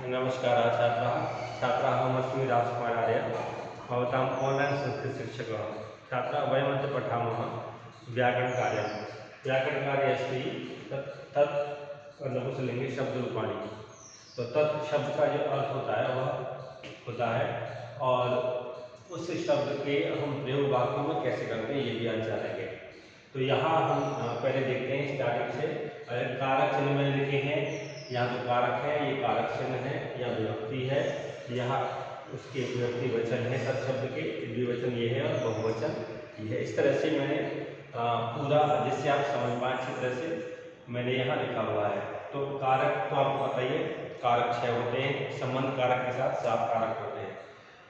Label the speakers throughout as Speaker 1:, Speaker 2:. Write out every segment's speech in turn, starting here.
Speaker 1: नमस्कार छात्राः राजकुमार आर्य भवताम् ऑनलाइन संस्कृतशिक्षकः। छात्राः वयमद्य पठामः व्याकरणकार्यम् अस्ति तत् नपुंसकलिंगे शब्दरूपाणि। तो तत् शब्द का जो अर्थ होता है वह होता है और उस शब्द के हम प्रयोग वाक्यों में कैसे करते हैं ये भी आज जानेंगे। तो यहाँ हम पहले देखते हैं स्टार्टिंग से। कारक चिन्ह मैंने लिखे हैं, यहाँ तो कारक है, ये कारक चिन्ह है, यहाँ विभक्ति है, यहाँ उसके विभक्ति वचन है, तत् शब्द के द्विवचन ये है और बहुवचन ये है। इस तरह से मैंने पूरा, जिससे आप समझ पाएं अच्छी तरह से मैंने यहाँ लिखा हुआ है। तो कारक तो आपको बताइए, कारक 6 होते हैं, संबंध कारक के साथ 7 कारक होते हैं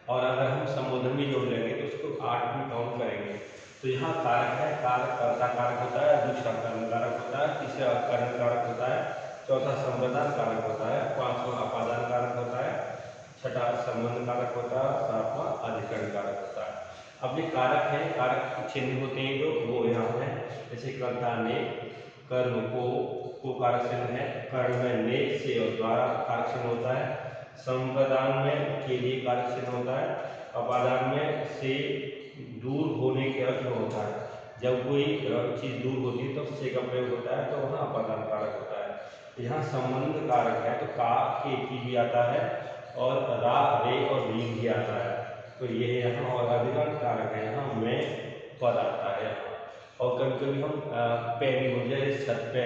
Speaker 1: और अगर हम संबोधन भी जोड़ लेंगे तो उसको 8 भी काउंट करेंगे। तो यहाँ कारक है, कारक कर्ता कारक होता है, दूसरा कर्म कारक होता है, तीसरा करण कारक होता है, चौथा संप्रदान कारक होता है, पांचवा अपादान कारक होता है, छठा संबंध कारक होता है, सातवां अधिकरण कारक होता है। अब ये कारक है, कारक चिन्ह होते हैं जो वो यहाँ है, जैसे कर्ता ने, कर्म को कारक चिन्ह है, कर्ण में ने से और द्वारा कारक चिन्ह होता है, संप्रदान में के लिए कारक चिन्ह होता है, अपादान में से दूर होने के अर्थ में होता है। जब कोई चीज दूर होती है तो से का प्रयोग होता है तो वहाँ अपादान कारक होता है। यहाँ संबंध कारक है तो का के की भी आता है और रा रे और री भी आता है, तो ये है यहाँ। और अधिकरण कारक है, यहाँ मैं पद आता है। और कभी कभी हम पे भी हो जाए, छत पे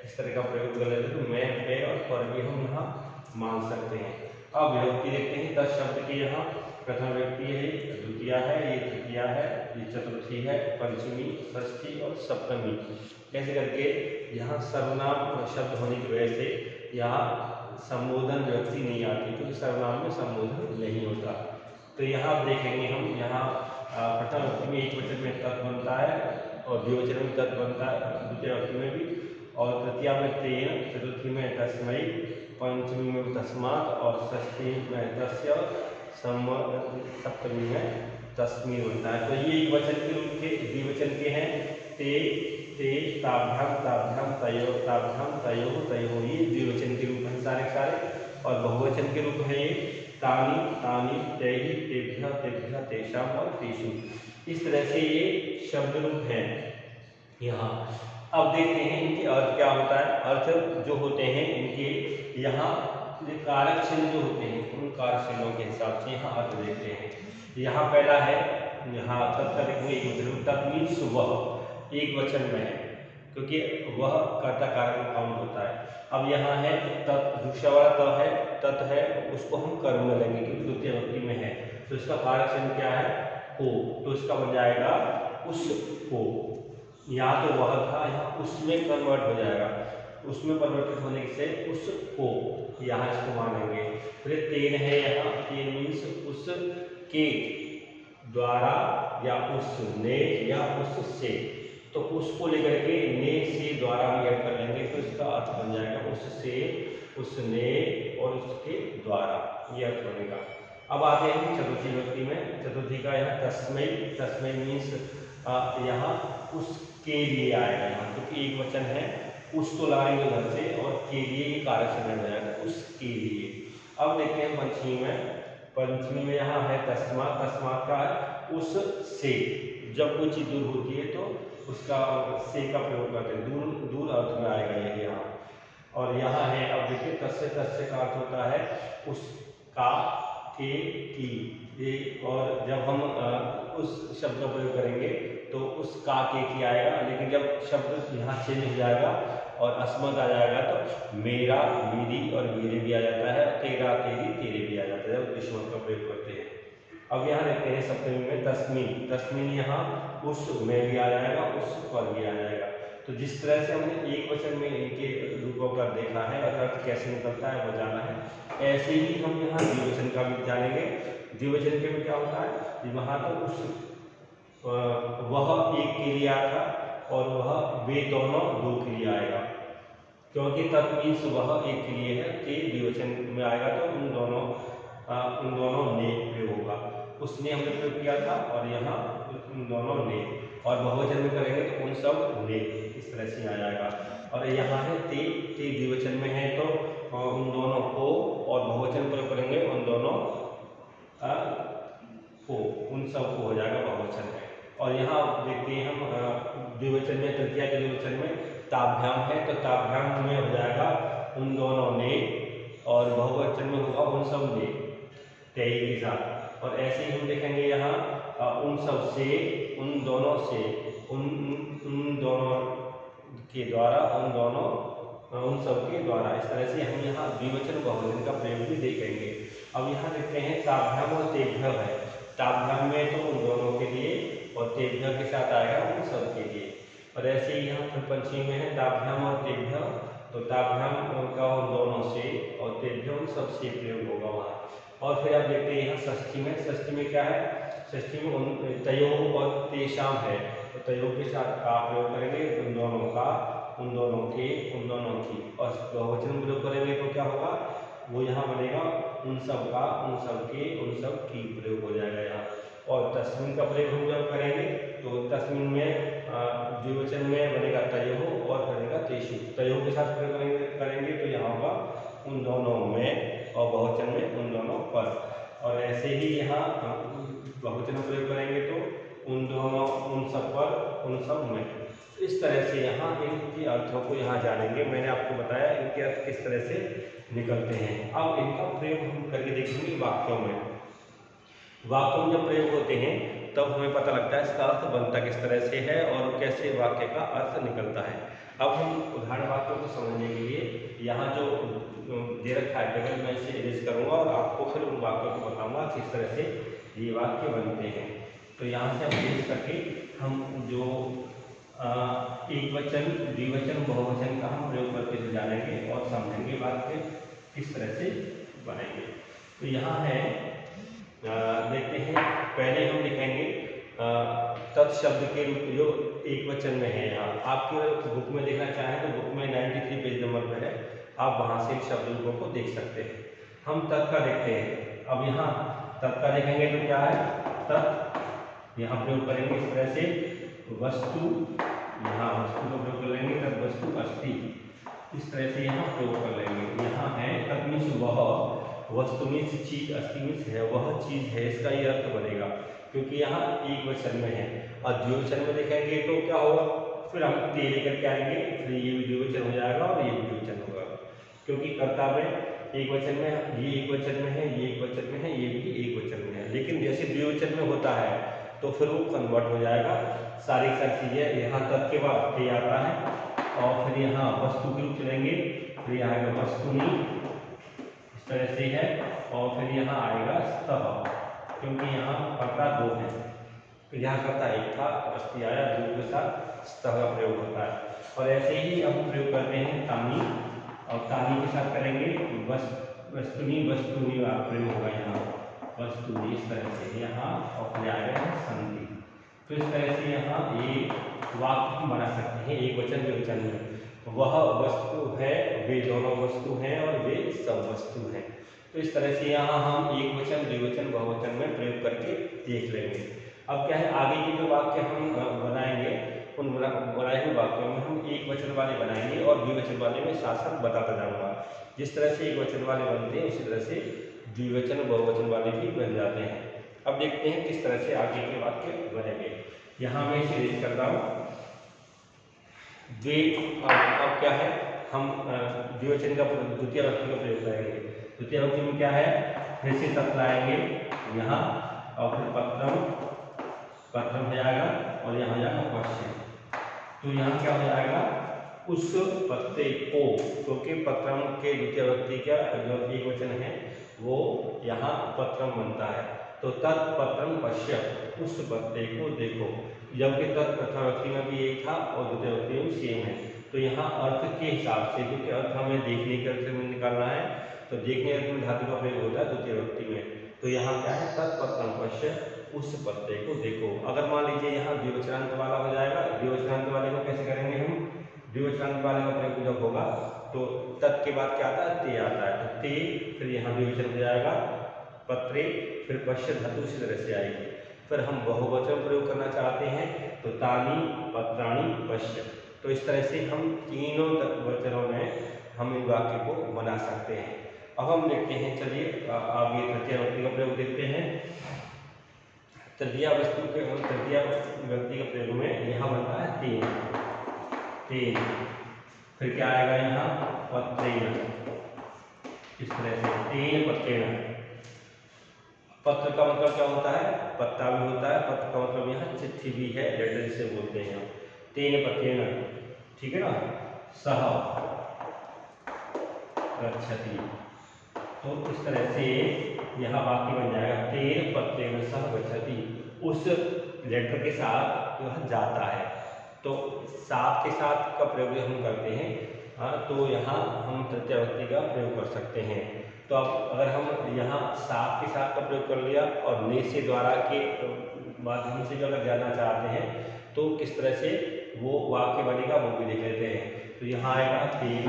Speaker 1: इस तरह का प्रयोग कर लेते तो मैं पे और पर भी हम यहाँ मान सकते हैं। अब विभक्ति देखते हैं। 10 शब्द के यहाँ प्रथम व्यक्ति है, द्वितीया है, ये तृतीया है, ये चतुर्थी है, पंचमी, षष्ठी और सप्तमी। कैसे करके यहाँ सर्वनाम शब्द होने की वजह से यहाँ संबोधन व्यक्ति नहीं आती, क्योंकि सर्वनाम में संबोधन नहीं होता। तो यहाँ आप देखेंगे हम यहाँ प्रथम व्यक्ति में एक वचन में तत् बनता है और द्विवचन में तत् बनता है, द्वितीय व्यक्ति में भी, और तृतीया में तेन, चतुर्थी में तस्मै, पंचमी में तस्मात् और षष्ठी में तस्य, सप्तमी में तस्मी बनता है। तो ये एक वचन के रूप के द्विवचन के हैं, ते ते ताभ्याम ताभ्याम तयो ताभ्याम तयो तयो, ये द्विवचन के रूप हैं सारे सारे। और बहुवचन के रूप है ये तानि तानि तैहि तेभ्य तेभ्य तेषाम और तेषु। इस तरह से ये शब्द रूप हैं यहाँ। अब देखते हैं इनके अर्थ क्या होता है। अर्थ जो होते हैं इनके यहाँ जो कारक चिन्ह जो होते हैं उन कारक चिन्हों के हिसाब से यहाँ अर्थ देखते हैं। यहाँ पहला है, यहाँ तत्त एक वचन, तत् मीन्स वह एक वचन में है क्योंकि वह कर्ता कारक में काउंट होता है। अब यहाँ है तत्, दूसरा वाला त है, तत् है, उसको हम कर्म में लेंगे क्योंकि द्वितीय व्यक्ति में है, तो इसका कारक चिन्ह क्या है, को, तो इसका बन जाएगा उस को। यहाँ तो वह था, यहाँ उसमें कन्वर्ट हो जाएगा, उसमें परिवर्तित होने से उस को यहाँ इसको मानेंगे। फिर तेन है, यहाँ तेन मीन्स उस के द्वारा या उसने या उससे, तो उसको लेकर के ने से द्वारा भी ऐड कर लेंगे तो इसका अर्थ बन जाएगा उससे, उसने और उसके द्वारा, ये अर्थ बनेगा। अब आते हैं चतुर्थी व्यक्ति में। चतुर्थी का यहाँ तस्मै, तस्मै मीन्स यहाँ उसके लिए आएगा यहाँ, क्योंकि एक वचन है, उस तो लाएंगे उधर से और के लिए ये कारक चिन्ह हो जाएगा, उसके लिए। अब देखते हैं पंचमी में। पंचमी में यहाँ है तस्मात्, तस्मात् का है उस से, जब कोई चीज दूर होती है तो उसका से का प्रयोग करते हैं, दूर दूर अर्थ में आएगा ये यहाँ। और यहाँ है, अब देखिए तस्य, तस्य का अर्थ होता है उसका, के, की, ये। और जब हम उस शब्द का प्रयोग करेंगे तो उस का के की आएगा, लेकिन जब शब्द यहाँ चेंज हो जाएगा और अस्मत् आ जाएगा तो मेरा, मेरी और मेरे भी आ जाता है, तेरा, तेरी, तेरे भी आ जाता है जब विस्मत का प्रयोग करते हैं। अब यहाँ देखते हैं सप्तमी में तस्मीन, तस्मीन यहाँ उस में भी आ जाएगा, उस पर भी आ जाएगा। तो जिस तरह से हमने एक वचन में इनके रूपों का देखा है और अर्थ कैसे निकलता है वो जाना है, ऐसे ही हम यहाँ द्विवचन का भी जानेंगे। द्विवचन के में क्या होता है, वहाँ तो उस वह एक के लिए आता और वह वे दोनों दो के लिए आएगा, क्योंकि तत् मीन्स वह एक के लिए है, ते द्विवचन में आएगा तो उन दोनों ने प्रयोग होगा। उसने हमने प्रयोग किया था और यहाँ उन दोनों ने, और बहुवचन में करेंगे तो उन सब ने, इस तरह से आ जाएगा। और यहाँ है ते, ते द्विवचन में है तो उन दोनों को, और बहुवचन तृतीया के द्विवचन में ताभ्याम है, तो ताभ्याम में हो जाएगा उन दोनों ने, और बहुवचन में होगा उन सब ने तेई के साथ। और ऐसे ही हम देखेंगे यहाँ उन सब से, उन दोनों से, उन दोनों के द्वारा, उन दोनों, उन सब के द्वारा। इस तरह से हम यहाँ द्विवचन बहुवचन का प्रयोग भी देखेंगे। अब यहाँ देखते हैं ताभ्याम और तेभ्य है। ताभ्याम में तो उन दोनों के लिए और तेभ्य के साथ आएगा उन सब के लिए। और ऐसे ही यहाँ फिर पंचमी में है ताभ्याम और तेभ्य, तो ताभ्याम का उन दोनों से और तेभ्य उन सब से प्रयोग होगा वहाँ। और फिर आप देखते हैं यहाँ षष्ठी में, षष्ठी में क्या है, षष्ठी में उन तयोः और तेषाम है, तो तयोः के साथ का प्रयोग करेंगे, उन दोनों का, उन दोनों के, उन दोनों की। और बहुवचन प्रयोग करेंगे तो क्या होगा, वो यहाँ बनेगा उन सब का, उन सब के, उन सब की प्रयोग हो जाएगा यहाँ। और तस्मिन का प्रयोग हम जब करेंगे तो तस्मिन में द्विवचन में बनेगा तयोः और बनेगा तेषु। तयोः के साथ प्रयोग करेंगे तो यहाँ होगा उन दोनों में, और बहुवचन में उन दोनों पर। और ऐसे ही यहाँ बहुवचन में प्रयोग करेंगे तो उन दोनों, उन सब पर, उन सब में। इस तरह से यहाँ इनके अर्थों को यहाँ जानेंगे। मैंने आपको बताया इनके अर्थ किस तरह से निकलते हैं। अब इनका प्रयोग हम करके देखेंगे वाक्यों में। वाक्यों में जब प्रयोग होते हैं तब हमें पता लगता है इसका अर्थ बनता किस तरह से है और कैसे वाक्य का अर्थ निकलता है। अब हम उदाहरण वाक्यों को समझने के लिए यहाँ जो दे रखा है टेबल में इसे इरेज करूँगा और आपको फिर उन वाक्यों को बताऊँगा किस तरह से ये वाक्य बनते हैं। तो यहाँ से हम इरेज करके हम जो एक वचन, द्विवचन, बहुवचन का हम प्रयोग करके जानेंगे और समझेंगे वाक्य किस तरह से बनेंगे। तो यहाँ है, देखते हैं, पहले हम लिखेंगे तत्शब्द के रूप जो एक वचन में है। यहाँ आपके बुक में देखना चाहें तो बुक में 93 पेज नंबर पर है, आप वहाँ से शब्द रूपों को देख सकते हैं। हम तत् का देखते हैं। अब यहाँ तत् का देखेंगे तो क्या है, तत् यहाँ प्रयोग करेंगे इस तरह से, वस्तु, यहाँ वस्तु का प्रयोग कर लेंगे, तद वस्तु अस्ति, इस तरह से यहाँ प्रयोग कर लेंगे। यहाँ है तत् मीन्स वह, वस्तु मीन्स चीज, अस्ति मीन्स है, वह चीज है, इसका ये अर्थ बनेगा क्योंकि यहाँ एक वचन में है। और द्विवचन में देखेंगे तो क्या होगा, फिर हम ते लेकर के आएंगे, फिर ये भी द्विवचन हो जाएगा और ये भी द्विवचन होगा, क्योंकि कर्ता में एक वचन में, ये एक वचन में है, ये एक वचन में है, ये भी एक वचन में है। लेकिन जैसे द्विवचन में होता है तो फिर वो कन्वर्ट हो जाएगा सारी चीजें। यहाँ तक के बाद ते आता है और फिर यहाँ वस्तु के रूप चलेंगे, फिर यहाँ आएगा वस्तुनि, इस तरह से है, और फिर यहाँ आएगा स्तः, क्योंकि यहाँ कर्ता दो है, तो यहाँ कर्ता एक था, अस्ति आया, दो के साथ स्तः का प्रयोग होता है। और ऐसे ही हम प्रयोग करते हैं तानी, और तानी के साथ करेंगे वस्तुनि, वस्तुनि का प्रयोग होगा यहाँ, वस्तुनि, इस तरह से यहाँ, और फिर आएगा संति। तो इस तरह से यहाँ एक वाक्य हम बना सकते हैं एक वचन द्विवचन में। वह वस्तु है, वे दोनों वस्तु हैं और वे सब वस्तु हैं। तो इस तरह से यहाँ हम एक वचन, द्विवचन, बहुवचन में प्रयोग करके देख लेंगे। अब क्या है, आगे के जो वाक्य हम बनाएंगे उन बनाए हुए वाक्यों में हम एक वचन वाले बनाएंगे और द्विवचन वाले में साथ साथ बताता जाऊँगा। जिस तरह से एक वचन वाले बनते हैं उसी तरह से द्विवचन, बहुवचन वाले भी बन जाते हैं। अब देखते हैं किस तरह से आगे के वाक्य बनेंगे। यहाँ मैं इसे रेज करता हूँ। अब क्या है, हम द्विवचन का द्वितीय व्यक्ति का प्रयोग करेंगे। द्वितीय व्यक्ति में क्या है, फिर से तत् लाएंगे यहाँ, और फिर पत्रम, पत्रम हो जाएगा, और यहाँ हो जाएगा पश्य। तो यहाँ क्या हो जाएगा, उस पत्ते को, क्योंकि पत्रम के द्वितीय व्यक्ति का जो एक वचन है वो यहाँ पत्रम बनता है, तो तत्पत्रम पश्य, उस पत्ते को देखो। जबकि तत्प्रथम व्यक्ति में भी यही था और द्वितीय व्यक्ति में सेम है। तो यहाँ अर्थ के हिसाब से, क्योंकि अर्थ हमें देखने के अर्थ में निकालना है, तो देखने अर्थ में धातु का प्रयोग होता है द्वितीय व्यक्ति में। तो यहाँ क्या है, तत्पत्रम पश्य, उस पत्ते को देखो। अगर मान लीजिए यहाँ द्विवचनांत वाला हो जाएगा, द्विवचनांत वाले को कैसे करेंगे हम, द्विवचनांत वाले का प्रयोग जब होगा तो तत् के बाद क्या आता है, ते आता है, तो ते, फिर यहाँ द्विवचन हो जाएगा पत्रे, फिर पश्य धातु इसी तरह से आएगी। फिर हम बहुवचन प्रयोग करना चाहते हैं तो तानी, पत्राणी, पश्य। तो इस तरह से हम तीनों वचनों में हम इन वाक्य को बना सकते हैं। अब हम देखते हैं, चलिए आगे तृतीय व्यक्ति का प्रयोग देखते हैं। तृतीय व्यक्ति का प्रयोग में यहाँ बनता है तीन, तेन। फिर क्या आएगा यहाँ पत्रेण, इस तरह से तेन पत्रेण। पत्र का मतलब क्या होता है, पत्ता भी होता है, पत्र का मतलब यहाँ चिट्ठी भी है, लेटर से बोलते हैं यहाँ। तेन पत्रेण, ठीक है ना। सह गच्छति, तो इस तरह से यहाँ वाक्य बन जाएगा तेन पत्रेण सह गच्छति, उस लेटर के साथ वह जाता है। तो साथ के साथ का प्रयोग हम करते हैं, तो यहाँ हम तृतीय व्यक्ति का प्रयोग कर सकते हैं। तो अब अगर हम यहाँ साथ के साथ का प्रयोग कर लिया और ने से द्वारा के माध्यम से अगर जाना चाहते हैं तो किस तरह से वो वाक्य बनेगा वो भी देख लेते हैं। तो यहाँ आएगा तेन,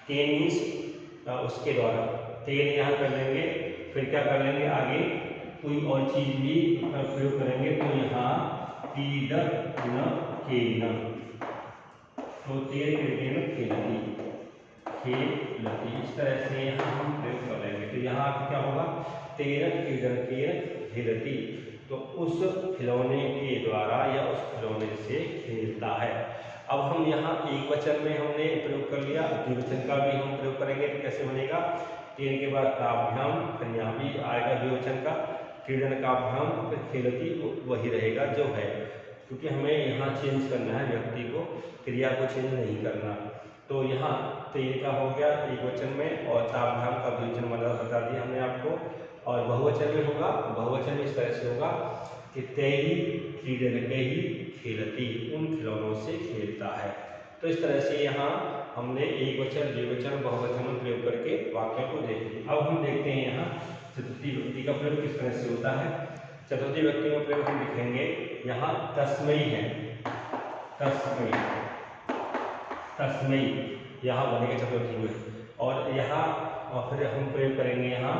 Speaker 1: तेन मीन्स उसके द्वारा, तेन यहाँ कर लेंगे। फिर क्या कर लेंगे, आगे कोई और चीज भी प्रयोग करेंगे, तो यहाँ पीडन केन, तो तेन खेलती, इस तरह से यहाँ हम प्रयोग कर लेंगे। तो यहाँ क्या होगा, तेन क्रीडन केन खेलती, तो उस खिलौने के द्वारा या उस खिलौने से खेलता है। अब हम यहाँ एक वचन में हमने प्रयोग कर लिया, द्विवचन का भी हम प्रयोग करेंगे तो कैसे बनेगा, तेन के बाद ताभ्याम, फिर यहाँ भी आएगा द्विवचन का, क्रीडन काभ्याम, फिर खेलती वही रहेगा जो है, क्योंकि हमें यहाँ चेंज करना है, व्यक्ति को, क्रिया को चेंज नहीं करना। तो यहाँ तेन का हो गया एक वचन में, और ताभ्याम का द्विवचन बता दिया हमने आपको। और बहुवचन में होगा, बहुवचन में इस तरह से होगा कि तैहि क्रीडनकैहि खेलति, उन खिलौनों से खेलता है। तो इस तरह से यहाँ हमने एक वचन, द्विवचन, बहुवचन में प्रयोग करके वाक्यों को देख लिया। अब हम देखते हैं यहाँ चतुर्थी व्यक्ति का प्रयोग किस तरह से होता है। चतुर्थी व्यक्ति में प्रयोग हम लिखेंगे, यहाँ तस्मै है, तस्मै, तस्मै यहाँ बनेगा चतुर्थी में। और यहाँ और फिर हम प्रयोग करेंगे यहाँ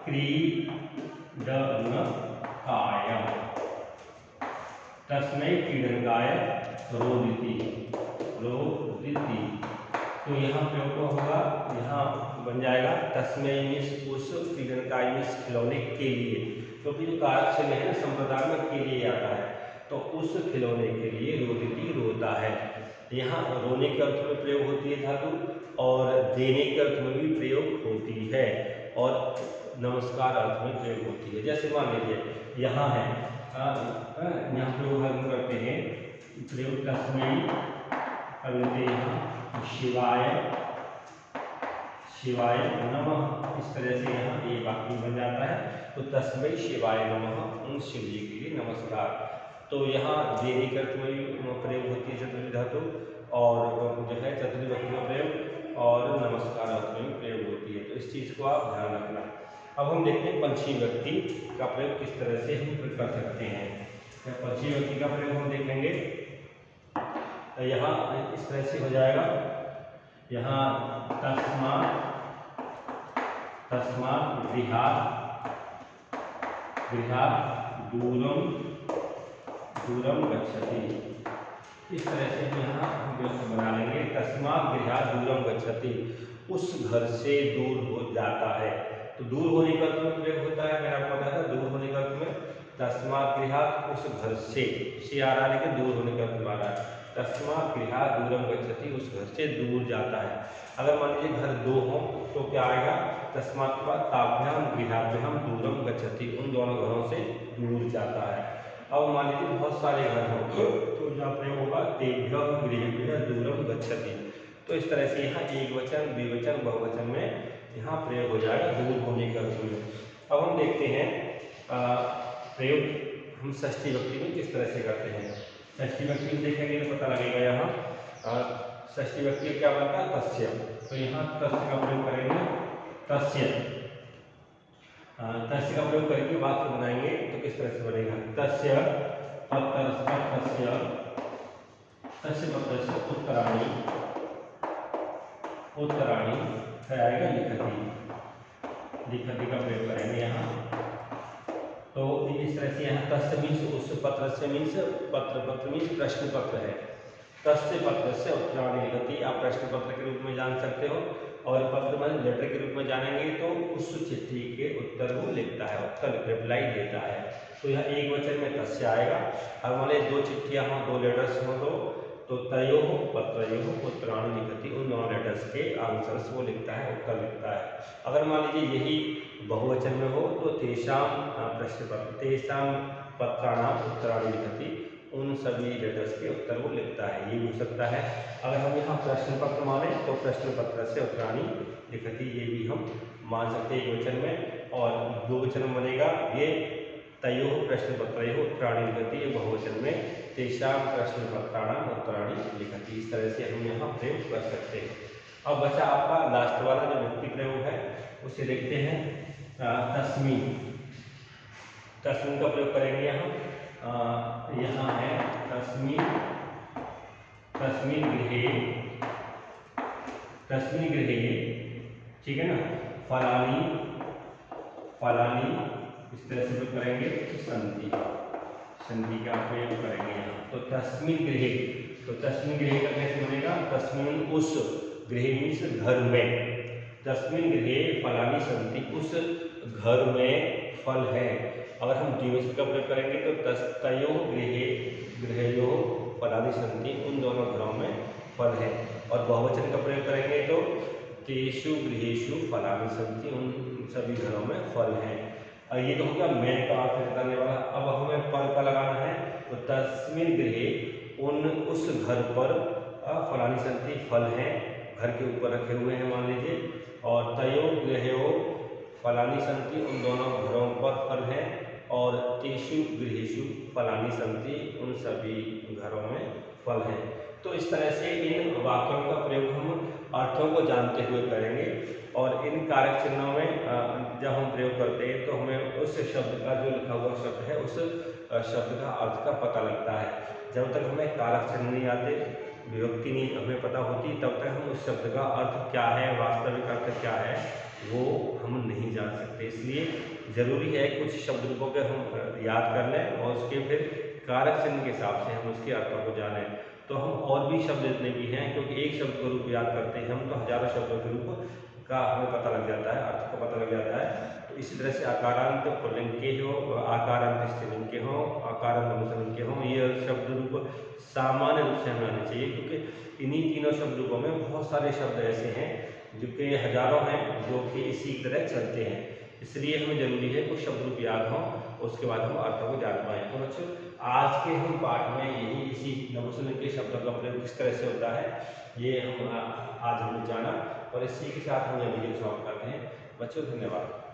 Speaker 1: क्रीडनकाय, तस्मै क्रीडनकाय रोदिति, रोदिति, तो यहाँ प्रयोग होगा, यहाँ बन जाएगा तस्मै मीन्स उस, क्रीडनकाय मीन्स खिलौने के लिए, क्योंकि जो कारक से है संप्रदाय में के लिए आता है, तो उस खिलौने के लिए रोदिति रोता है। यहाँ रोने के अर्थ में प्रयोग होती है धातु, और देने के अर्थ में भी प्रयोग होती है, और नमस्कार अर्थ में प्रयोग होती है। जैसे मान लीजिए यहाँ है, यहाँ प्रयोग हम करते हैं, प्रयोग तस्मै कर लेते हैं यहाँ शिवाय, शिवाय नमः, इस तरह से यहाँ ये वाक्य बन जाता है। तो तस्मै शिवाय नमः, उन शिव जी के लिए नमस्कार। तो यहाँ देने के अर्थ में भी प्रयोग होती है चतुर्थी धातु, और जो है चतुर्थी व्यक्ति में प्रयोग, और नमस्कार अर्थ में प्रयोग होती है। तो इस चीज़ को आप ध्यान रखना। अब हम देखते हैं पंचमी व्यक्ति का प्रयोग किस तरह से हम कर सकते हैं। पंचमी व्यक्ति का प्रयोग हम देखेंगे, यहाँ इस तरह से हो जाएगा, यहाँ तस्मात्, तस्मात् गृहात्, गृहात् दूरम, दूरम गच्छति, इस तरह से यहाँ हम बना लेंगे, तस्मात् गृहात् दूरम गच्छति, उस घर से दूर हो जाता है। तो दूर होने का अर्थ में प्रयोग होता है, मैंने आपको बताया था, दूर होने का अर्थ में तस्मात् गृहात्, उस घर से आ रहा है, लेकिन दूर होने का अर्थ में आ रहा है। तस्मात् गृहात् दूरम गच्छति, उस घर से दूर जाता है। अगर मान लीजिए घर दो हो तो क्या आएगा, तस्मात् के बाद ताभ्याम गृहाभ्याम दूरम गच्छति, उन दोनों घरों से दूर जाता है। अब मान लीजिए बहुत सारे घर हो तो यहाँ प्रयोग होगा तेभ्यः गृहेभ्यः दूरम गच्छति। तो इस तरह से यहाँ एक वचन, द्विवचन, बहुवचन में यहाँ प्रयोग हो जाएगा दूर होने के अर्थ में। अब हम देखते हैं प्रयोग हम षष्ठी व्यक्ति में किस तरह से करते हैं। षष्ठी व्यक्ति में देखेंगे तो पता लगेगा, यहाँ षष्ठी व्यक्ति क्या बनता है, तस्य। तो यहाँ तस्य का प्रयोग करेंगे, तस्य, तस्य का प्रयोग करके वाक्य बनाएंगे तो किस तरह से बनेगा, तस्य पत्रस्य, तस्य पत्रस्य उत्तराणि, उत्तराणि, फिर आएगा लिखति, लिखति का प्रयोग करेंगे यहाँ। तो इस तरह से यहाँ तस्य मीन्स उस, पत्र से मीन्स पत्र, पत्र मीन्स प्रश्न पत्र है, तस्य पत्र से उत्तराणि लिखति आप प्रश्न पत्र के रूप में जान सकते हो, और पत्र में लेटर के रूप में जानेंगे तो उस चिट्ठी के उत्तर वो लिखता है, उत्तर रिप्लाई देता है। तो यह एक वचन में तस्य आएगा। और मान लीजिए दो चिट्ठियाँ हों, दो लेटर्स हों, तो तयोः पत्रयोः उत्तराणि लिखति, उन दोनों लेटर्स के आंसर्स वो लिखता है, उत्तर लिखता है। अगर मान लीजिए यही बहुवचन में हो तो तेषां प्रश्न पत्र, तेषां पत्राणां उत्तराणि लिखति, उन सभी लेटर्स के उत्तर वो लिखता है, ये भी हो सकता है। अगर हम यहाँ प्रश्न पत्र माने तो प्रश्न पत्र से उत्तराणि लिखति, ये भी हम मान सकते हैं एक वचन में। और दो वचन में बनेगा ये तयोः प्रश्न पत्रयोः उत्तराणि लिखति, ये बहुवचन में तेषां प्रश्न पत्राणां उत्तराणि लिखति। इस तरह से हम यहाँ प्रयोग कर सकते हैं। अब बचा आपका लास्ट वाला जो व्यक्ति प्रयोग है, उसे देखते हैं। तस्मिन्, तस्मिन् का प्रयोग करेंगे यहाँ है तस्मिन्, तस्मिन् गृहे, तस्मिन् गृहे, ठीक है ना, फलानी, फलानी, इस तरह से प्रयोग करेंगे संति, संति का प्रयोग करेंगे यहाँ। तो तस्मिन् गृहे, तो तस्मिन् गृहे का कैसे बनेगा, तस्मिन् उस, गृह मीन्स घर में, तस्मिन् गृहे फलानी संति, उस घर में फल है। अगर हम द्विवचन का प्रयोग करेंगे तो तयोः गृहे, गृहयोः फलानी संति, उन दोनों घरों में फल है। और बहुवचन का प्रयोग करेंगे तो तेषु गृहेषु फलानी संति, उन सभी घरों में फल है। और ये तो हो गया मेन का अर्थ बताने वाला। अब हमें पर का लगाना है, तो तस्मिन् गृहे, उन उस घर पर फलानी संति, फल हैं, घर के ऊपर रखे हुए हैं मान लीजिए। और तयोः गृहयोः फलानी संति, उन दोनों घरों पर फल हैं। और तेषु गृहेषु फलानी संति, उन सभी घरों में फल हैं। तो इस तरह से इन वाक्यों का प्रयोग हम अर्थों को जानते हुए करेंगे। और इन कारक चिन्हों में जब हम प्रयोग करते हैं तो हमें उस शब्द का, जो लिखा हुआ शब्द है, उस शब्द का अर्थ का पता लगता है। जब तक हमें कारक चिन्ह नहीं आते, विभक्ति नहीं हमें पता होती, तब तक हम उस शब्द का अर्थ क्या है, वास्तविक अर्थ क्या है, वो हम नहीं जान सकते। इसलिए ज़रूरी है कुछ शब्द रूपों के हम याद कर लें और उसके फिर कारक चिन्ह के हिसाब से हम उसके अर्थों को जानें। तो हम और भी शब्द जितने भी हैं, क्योंकि एक शब्द का रूप याद करते हैं हम तो हजारों शब्दों के रूप का हमें पता लग जाता है, अर्थ का पता लग जाता है। तो इसी तरह से आकारांत पुल्लिंग के हो, आकारांत स्त्रीलिंग के हो, आकारांत नपुंसकलिंग के हो, ये शब्द रूप सामान्य रूप से हमें आने चाहिए, क्योंकि इन्हीं तीनों शब्द रूपों में बहुत सारे शब्द ऐसे हैं जो कि हजारों हैं, जो कि इसी तरह चलते हैं। इसलिए हमें जरूरी है कुछ शब्द रूप याद हों, उसके बाद हम अर्थों को जान पाएँ। तो बच्चों आज के हम पाठ में यही इसी नपुंसकलिंग के शब्दों का प्रयोग किस तरह से होता है, ये हम आज हमने जाना। और इसी के साथ हम यह वीडियो समाप्त करते हैं। बच्चों धन्यवाद।